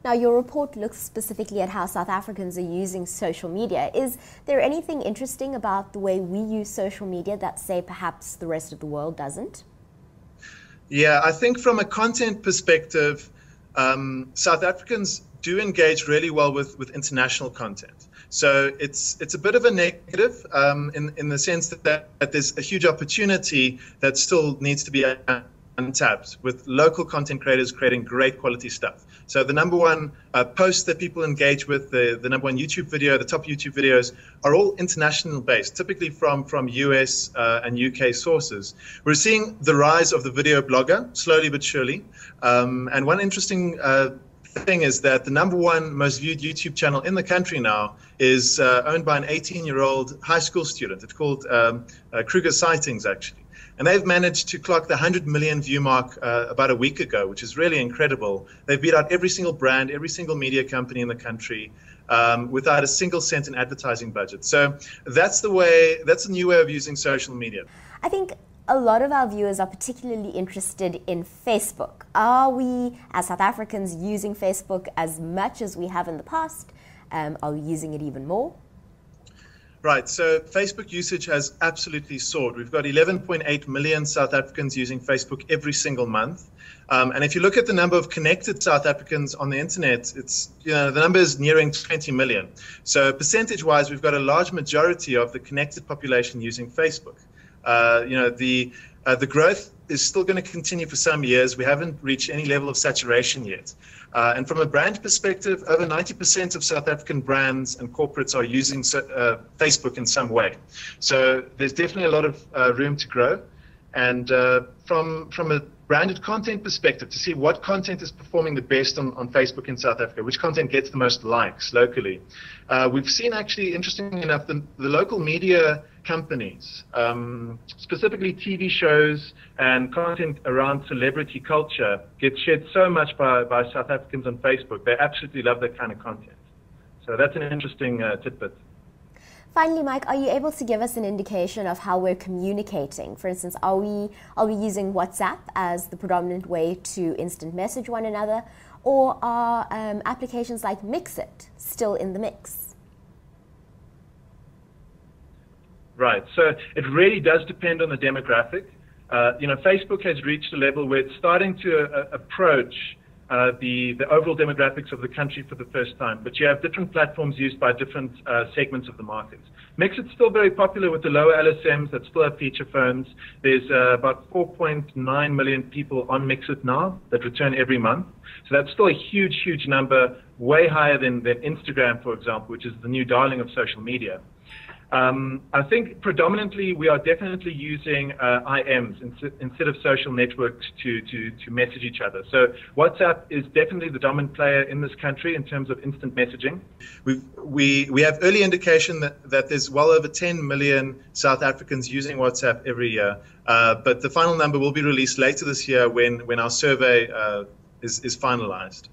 Now, your report looks specifically at how South Africans are using social media. Is there anything interesting about the way we use social media that, say, perhaps the rest of the world doesn't? Yeah, I think from a content perspective, South Africans do engage really well with international content. So it's a bit of a negative in the sense that there's a huge opportunity that still needs to be untapped, with local content creators creating great quality stuff. So the number one post that people engage with, the number one YouTube video, the top YouTube videos are all international based, typically from US and UK sources. We're seeing the rise of the video blogger, slowly but surely. And one interesting thing is that the number one most viewed YouTube channel in the country now is owned by an 18-year-old high school student. It's called Kruger Sightings, actually. And they've managed to clock the 100 million view mark about a week ago, which is really incredible. They've beat out every single brand, every single media company in the country without a single cent in advertising budget. So that's a new way of using social media. I think a lot of our viewers are particularly interested in Facebook. Are we, as South Africans, using Facebook as much as we have in the past? Are we using it even more? Right, so Facebook usage has absolutely soared. We've got 11.8 million South Africans using Facebook every single month. And if you look at the number of connected South Africans on the internet, it's, the number is nearing 20 million. So percentage-wise, we've got a large majority of the connected population using Facebook. The growth is still going to continue for some years. We haven't reached any level of saturation yet. And from a brand perspective, over 90% of South African brands and corporates are using Facebook in some way. So there's definitely a lot of room to grow. And from a branded content perspective, to see what content is performing the best on Facebook in South Africa, which content gets the most likes locally. We've seen, actually, interestingly enough, the local media companies, specifically TV shows and content around celebrity culture, get shared so much by South Africans on Facebook. They absolutely love that kind of content. So that's an interesting tidbit. Finally, Mike, are you able to give us an indication of how we're communicating? For instance, are we using WhatsApp as the predominant way to instant message one another, or are applications like Mxit still in the mix? Right. So it really does depend on the demographic. Facebook has reached a level where it's starting to approach the overall demographics of the country for the first time, but you have different platforms used by different segments of the market. Mxit's still very popular with the lower LSMs that still have feature phones. There's about 4.9 million people on Mxit now that return every month. So that's still a huge, huge number, way higher than Instagram, for example, which is the new darling of social media. I think predominantly we are definitely using IMs instead of social networks to message each other. So WhatsApp is definitely the dominant player in this country in terms of instant messaging. We have early indication that there's well over 10 million South Africans using WhatsApp every year, but the final number will be released later this year when our survey is finalized.